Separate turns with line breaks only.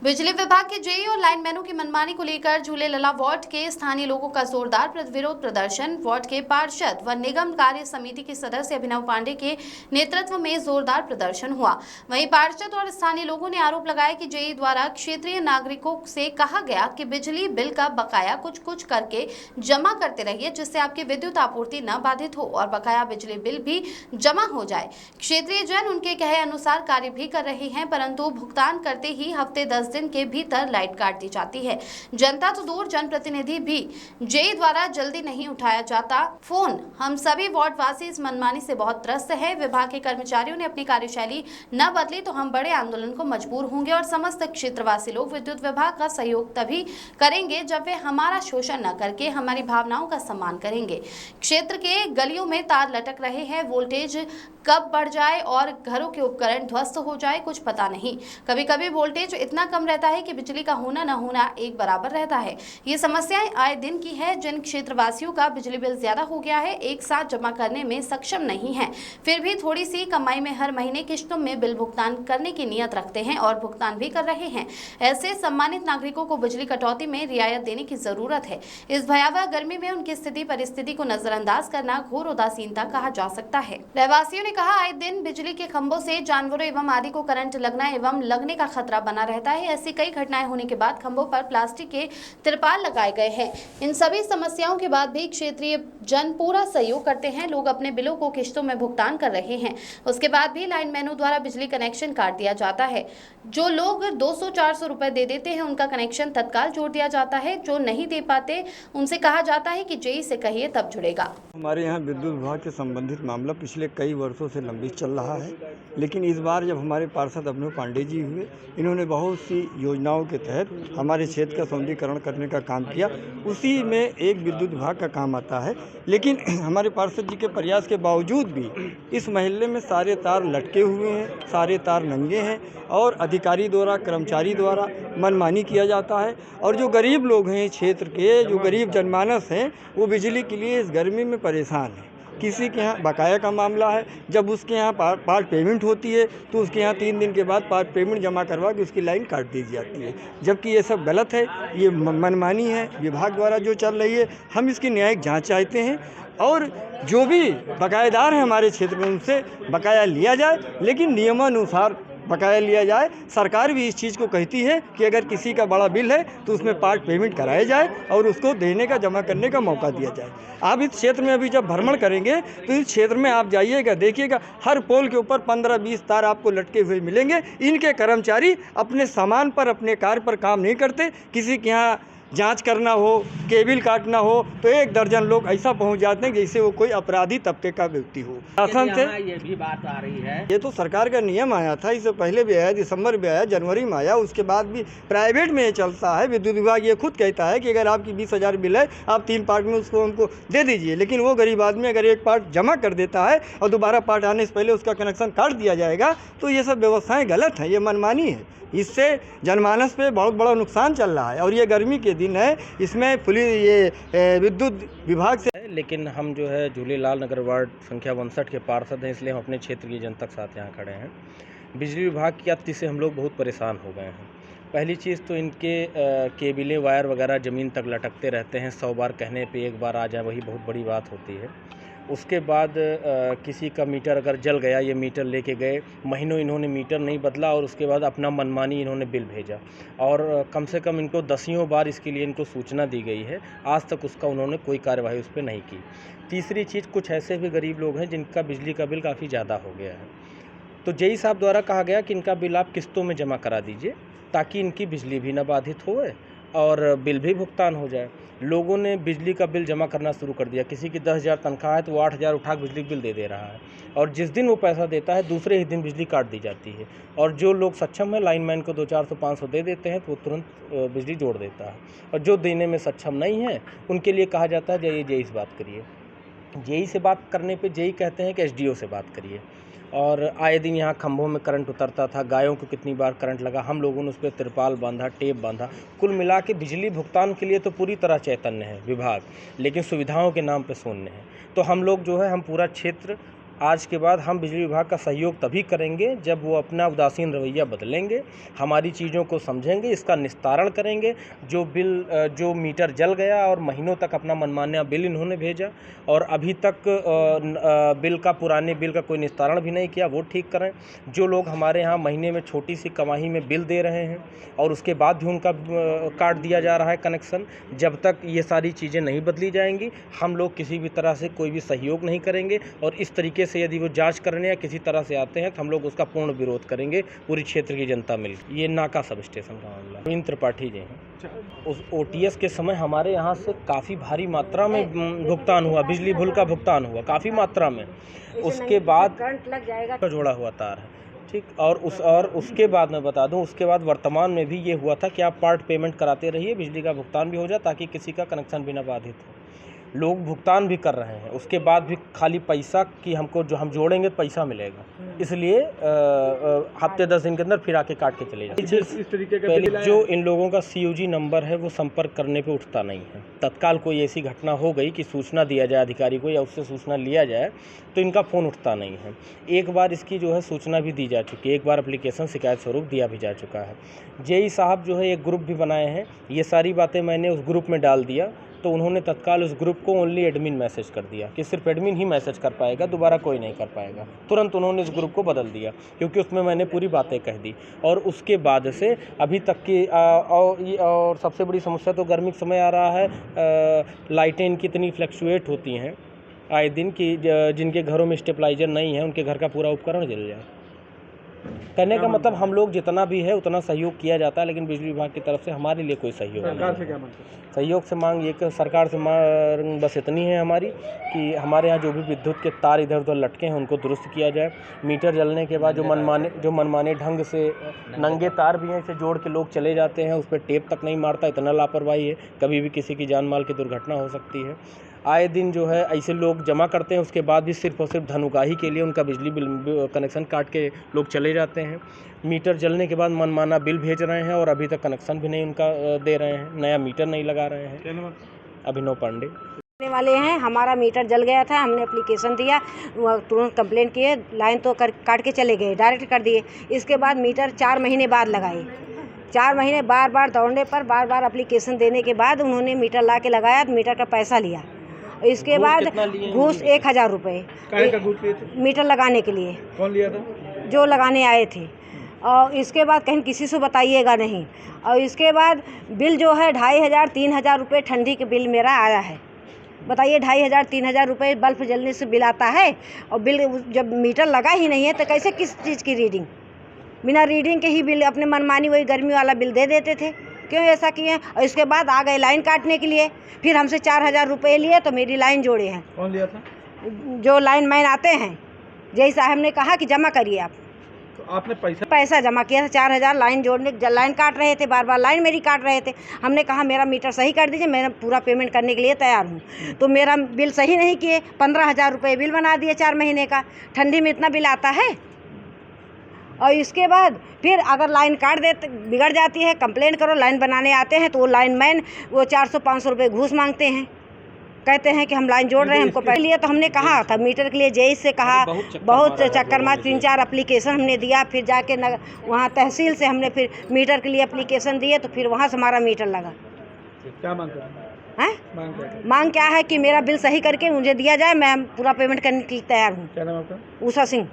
बिजली विभाग के जेई और लाइनमैनों की मनमानी को लेकर झूले लला वार्ड के स्थानीय लोगों का जोरदार विरोध प्रदर्शन। वार्ड के पार्षद व निगम कार्य समिति के सदस्य अभिनव पांडे के नेतृत्व में जोरदार प्रदर्शन हुआ। वहीं पार्षद और स्थानीय लोगों ने आरोप लगाया कि जेई द्वारा क्षेत्रीय नागरिकों से कहा गया कि बिजली बिल का बकाया कुछ कुछ करके जमा करते रहिए, जिससे आपकी विद्युत आपूर्ति न बाधित हो और बकाया बिजली बिल भी जमा हो जाए। क्षेत्रीय जन उनके कहे अनुसार कार्य भी कर रहे हैं, परंतु भुगतान करते ही हफ्ते 10 दिन के भीतर लाइट काट दी जाती है। जनता तो दूर, जनप्रतिनिधि भी जेई द्वारा जल्दी नहीं उठाया जाता फोन। हम सभी वार्ड वासी इस मनमानी से बहुत त्रस्त है। विभाग के कर्मचारियों ने अपनी कार्यशैली न बदली तो हम बड़े आंदोलन को मजबूर होंगे और समस्त क्षेत्रवासी लोग विद्युत विभाग का सहयोग तभी करेंगे जब वे हमारा शोषण न करके हमारी भावनाओं का सम्मान करेंगे। क्षेत्र के गलियों में तार लटक रहे हैं, वोल्टेज कब बढ़ जाए और घरों के उपकरण ध्वस्त हो जाए कुछ पता नहीं। कभी कभी वोल्टेज इतना कम रहता है कि बिजली का होना न होना एक बराबर रहता है। ये समस्याएं आए दिन की है। जिन क्षेत्रवासियों का बिजली बिल ज्यादा हो गया है, एक साथ जमा करने में सक्षम नहीं है, फिर भी थोड़ी सी कमाई में हर महीने किस्तों में बिल भुगतान करने की नियत रखते हैं और भुगतान भी कर रहे हैं, ऐसे सम्मानित नागरिकों को बिजली कटौती में रियायत देने की जरूरत है। इस भयावह गर्मी में उनकी स्थिति परिस्थिति को नजरअंदाज करना घोर उदासीनता कहा जा सकता है। रहवासियों ने कहा, आए दिन बिजली के खंभों से जानवरों एवं आदि को करंट लगना एवं लगने का खतरा बना रहता है। ऐसी कई घटनाएं होने के बाद खंभों पर प्लास्टिक के तिरपाल लगाए गए हैं। इन सभी समस्याओं के बाद भी क्षेत्रीय जन पूरा सहयोग करते हैं। लोग अपने बिलों को किस्तों में भुगतान कर रहे हैं। उसके बाद भी लाइनमैनों द्वारा बिजली कनेक्शन काट दिया जाता है। जो लोग 200-400 रुपए दे देते हैं, उनका कनेक्शन तत्काल जोड़ दिया जाता है। जो नहीं दे पाते उनसे कहा जाता है कि जेई से कहिए तब जुड़ेगा।
हमारे यहाँ विद्युत विभाग से संबंधित मामला पिछले कई वर्षों से लंबित चल रहा है, लेकिन इस बार जब हमारे पार्षद अभिनव पांडे जी हुए, इन्होंने बहुत सी योजनाओं के तहत हमारे क्षेत्र का सौंदर्यीकरण करने का काम किया। उसी में एक विद्युत विभाग का काम आता है, लेकिन हमारे पार्षद जी के प्रयास के बावजूद भी इस मोहल्ले में सारे तार लटके हुए हैं, सारे तार नंगे हैं और अधिकारी द्वारा, कर्मचारी द्वारा मनमानी किया जाता है। और जो गरीब लोग हैं क्षेत्र के, जो गरीब जनमानस हैं, वो बिजली के लिए इस गर्मी में परेशान हैं। किसी के यहाँ बकाया का मामला है, जब उसके यहाँ पार्ट पेमेंट होती है तो उसके यहाँ 3 दिन के बाद पार्ट पेमेंट जमा करवा के उसकी लाइन काट दी जाती है, जबकि ये सब गलत है। ये मनमानी है विभाग द्वारा जो चल रही है। हम इसकी न्यायिक जांच चाहते हैं और जो भी बकायेदार हैं हमारे क्षेत्र में उनसे बकाया लिया जाए, लेकिन नियमानुसार बकाया लिया जाए। सरकार भी इस चीज़ को कहती है कि अगर किसी का बड़ा बिल है तो उसमें पार्ट पेमेंट कराया जाए और उसको देने का, जमा करने का मौका दिया जाए। आप इस क्षेत्र में अभी जब भ्रमण करेंगे तो इस क्षेत्र में आप जाइएगा, देखिएगा हर पोल के ऊपर 15-20 तार आपको लटके हुए मिलेंगे। इनके कर्मचारी अपने सामान पर, अपने कार्य पर काम नहीं करते। किसी के यहाँ जांच करना हो, केबिल काटना हो तो 1 दर्जन लोग ऐसा पहुंच जाते हैं जैसे वो कोई अपराधी तबके का व्यक्ति हो। शासन से
ये भी बात आ रही है,
ये तो सरकार का नियम आया था, इससे पहले भी आया, दिसंबर में आया, जनवरी में आया, उसके बाद भी प्राइवेट में ये चलता है। विद्युत विभाग ये खुद कहता है कि अगर आपकी 20,000 बिल है, आप 3 पार्ट में उसको उनको दे दीजिए, लेकिन वो गरीब आदमी अगर 1 पार्ट जमा कर देता है और दोबारा पार्ट आने से पहले उसका कनेक्शन काट दिया जाएगा, तो ये सब व्यवस्थाएँ गलत हैं, ये मनमानी है। इससे जनमानस पे बहुत बड़ा नुकसान चल रहा है और ये गर्मी के दिन है, इसमें पुलिस, ये विद्युत विभाग से।
लेकिन हम जो है झूलेलाल नगर वार्ड संख्या 59 के पार्षद हैं, इसलिए हम अपने क्षेत्र की जनता के साथ यहाँ खड़े हैं। बिजली विभाग की अति से हम लोग बहुत परेशान हो गए हैं। पहली चीज़ तो इनके केबिलें, वायर वगैरह ज़मीन तक लटकते रहते हैं। 100 बार कहने पे 1 बार आ जाए वही बहुत बड़ी बात होती है। उसके बाद किसी का मीटर अगर जल गया, ये मीटर लेके गए, महीनों इन्होंने मीटर नहीं बदला और उसके बाद अपना मनमानी इन्होंने बिल भेजा और कम से कम इनको 10 बार इसके लिए इनको सूचना दी गई है, आज तक उसका उन्होंने कोई कार्यवाही उस पर नहीं की। तीसरी चीज़, कुछ ऐसे भी गरीब लोग हैं जिनका बिजली का बिल काफ़ी ज़्यादा हो गया है, तो जेई साहब द्वारा कहा गया कि इनका बिल आप किस्तों में जमा करा दीजिए ताकि इनकी बिजली भी न बाधित होए और बिल भी भुगतान हो जाए। लोगों ने बिजली का बिल जमा करना शुरू कर दिया। किसी की 10,000 तनख्वाह है तो वो 8,000 उठा बिजली बिल दे रहा है और जिस दिन वो पैसा देता है दूसरे ही दिन बिजली काट दी जाती है। और जो लोग सक्षम है, लाइनमैन को 200-400-500 दे देते हैं तो वो तुरंत बिजली जोड़ देता है, और जो देने में सक्षम नहीं है उनके लिए कहा जाता है जाइए जेई से बात करिए। जेई से बात करने पे जेई कहते हैं कि एसडीओ से बात करिए। और आए दिन यहाँ खंभों में करंट उतरता था, गायों को कितनी बार करंट लगा, हम लोगों ने उस पर तिरपाल बांधा, टेप बांधा। कुल मिला के बिजली भुगतान के लिए तो पूरी तरह चैतन्य है विभाग, लेकिन सुविधाओं के नाम पे शून्य है। तो हम लोग जो है, हम पूरा क्षेत्र आज के बाद हम बिजली विभाग का सहयोग तभी करेंगे जब वो अपना उदासीन रवैया बदलेंगे, हमारी चीज़ों को समझेंगे, इसका निस्तारण करेंगे। जो मीटर जल गया और महीनों तक अपना मनमाना बिल इन्होंने भेजा और अभी तक पुराने बिल का कोई निस्तारण भी नहीं किया, वो ठीक करें। जो लोग हमारे यहाँ महीने में छोटी सी कमाई में बिल दे रहे हैं और उसके बाद भी उनका काट दिया जा रहा है कनेक्शन, जब तक ये सारी चीज़ें नहीं बदली जाएंगी हम लोग किसी भी तरह से कोई भी सहयोग नहीं करेंगे। और इस तरीके से यदि वो जांच करने या किसी तरह से आते हैं तो हम लोग उसका पूर्ण विरोध करेंगे, पूरी क्षेत्र की जनता मिलकर। ये नाका सब स्टेशन का मामला। रविंद्र त्रिपाठी जी हैं। उस OTS के समय हमारे यहाँ से काफ़ी भारी मात्रा में भुगतान हुआ, बिजली बिल का भुगतान हुआ काफ़ी मात्रा में। उसके बाद
करंट लग जाएगा,
जोड़ा हुआ तार है, ठीक। और उसके बाद मैं बता दूं, उसके बाद वर्तमान में भी ये हुआ था कि आप पार्ट पेमेंट कराते रहिए, बिजली का भुगतान भी हो जाए ताकि किसी का कनेक्शन भी ना बाधित हो। लोग भुगतान भी कर रहे हैं, उसके बाद भी खाली पैसा कि हमको जो हम जोड़ेंगे पैसा मिलेगा, इसलिए हफ्ते 10 दिन के अंदर फिर आके काट के चले जाते।
इस तरीके का
पहले जो इन लोगों का CUG नंबर है वो संपर्क करने पे उठता नहीं है। तत्काल कोई ऐसी घटना हो गई कि सूचना दिया जाए अधिकारी को या उससे सूचना लिया जाए तो इनका फ़ोन उठता नहीं है। एक बार इसकी जो है सूचना भी दी जा चुकी है, एक बार एप्लीकेशन शिकायत स्वरूप दिया भी जा चुका है। JE साहब जो है एक ग्रुप भी बनाए हैं, ये सारी बातें मैंने उस ग्रुप में डाल दिया तो उन्होंने तत्काल उस ग्रुप को ओनली एडमिन मैसेज कर दिया कि सिर्फ एडमिन ही मैसेज कर पाएगा, दोबारा कोई नहीं कर पाएगा। तुरंत उन्होंने इस ग्रुप को बदल दिया क्योंकि उसमें मैंने पूरी बातें कह दी। और उसके बाद से अभी तक की और सबसे बड़ी समस्या तो गर्मी का समय आ रहा है, लाइटें इनकी इतनी फ्लक्चुएट होती हैं आए दिन कि जिनके घरों में स्टेबलाइजर नहीं है उनके घर का पूरा उपकरण जल जाए। कहने का मतलब हम लोग जितना भी है उतना सहयोग किया जाता है, लेकिन बिजली विभाग की तरफ से हमारे लिए कोई सहयोग नहीं
सरकार से
है।
क्या मांगते हैं?
सहयोग से मांग ये कि सरकार से मांग बस इतनी है हमारी कि हमारे यहाँ जो भी विद्युत के तार इधर उधर लटके हैं उनको दुरुस्त किया जाए। मीटर जलने के बाद जो मनमाने ढंग से नंगे तार भी हैं, इसे जोड़ के लोग चले जाते हैं, उस पर टेप तक नहीं मारता, इतना लापरवाही है, कभी भी किसी की जान माल की दुर्घटना हो सकती है। आए दिन जो है ऐसे लोग जमा करते हैं, उसके बाद भी सिर्फ और सिर्फ धनुकाही के लिए उनका बिजली बिल कनेक्शन काट के लोग चले जाते हैं। मीटर जलने के बाद मनमाना बिल भेज रहे हैं और अभी तक कनेक्शन भी नहीं उनका दे रहे हैं, नया मीटर नहीं लगा रहे हैं। अभिनव पांडे
वाले हैं। हमारा मीटर जल गया था, हमने एप्लीकेशन दिया, तुरंत कंप्लेंट किए, लाइन तो काट के चले गए, डायरेक्ट कर दिए। इसके बाद मीटर 4 महीने बाद लगाए। 4 महीने बार बार दौड़ने पर बार बार एप्लीकेशन देने के बाद उन्होंने मीटर ला के लगाया, तो मीटर का पैसा लिया। इसके बाद घूस 1000 रुपये मीटर लगाने के लिए।
कौन लिया था?
जो लगाने आए थे। और इसके बाद कहीं किसी से बताइएगा नहीं। और इसके बाद बिल जो है 2500 3000 रुपये ठंडी के बिल मेरा आया है। बताइए 2500 3000 रुपये बल्ब जलने से बिल आता है, और बिल जब मीटर लगा ही नहीं है तो कैसे किस चीज़ की रीडिंग? बिना रीडिंग के ही बिल अपने मनमानी वही गर्मी वाला बिल दे देते थे। क्यों ऐसा किए? और इसके बाद आ गए लाइन काटने के लिए, फिर हमसे 4000 रुपये लिए तो मेरी लाइन जोड़े हैं।
कौन लिया था?
जो लाइन मैन आते हैं, जय साहब ने कहा कि जमा करिए आप।
तो आपने
पैसा जमा किया था 4000 लाइन जोड़ने, लाइन काट रहे थे, बार बार लाइन मेरी काट रहे थे। हमने कहा मेरा मीटर सही कर दीजिए, मैं पूरा पेमेंट करने के लिए तैयार हूँ। तो मेरा बिल सही नहीं किए, 15000 रुपये बिल बना दिए 4 महीने का। ठंडी में इतना बिल आता है? और इसके बाद फिर अगर लाइन काट देते बिगड़ जाती है, कंप्लेन करो, लाइन बनाने आते हैं तो वो लाइन मैन वो 400-500 रुपये घूस मांगते हैं, कहते हैं कि हम लाइन जोड़ रहे हैं, हमको पहले लिए। तो हमने कहा था मीटर के लिए JE से कहा, बहुत चक्कर मार 3-4 एप्लीकेशन हमने दिया, फिर जाके वहाँ तहसील से हमने फिर मीटर के लिए एप्लीकेशन दिए, तो फिर वहाँ से हमारा मीटर लगा।
क्या मांगते हैं?
मांग क्या है कि मेरा बिल सही करके मुझे दिया जाए, मैं पूरा पेमेंट करने के लिए तैयार हूँ।
क्या नाम आपका?
उषा सिंह।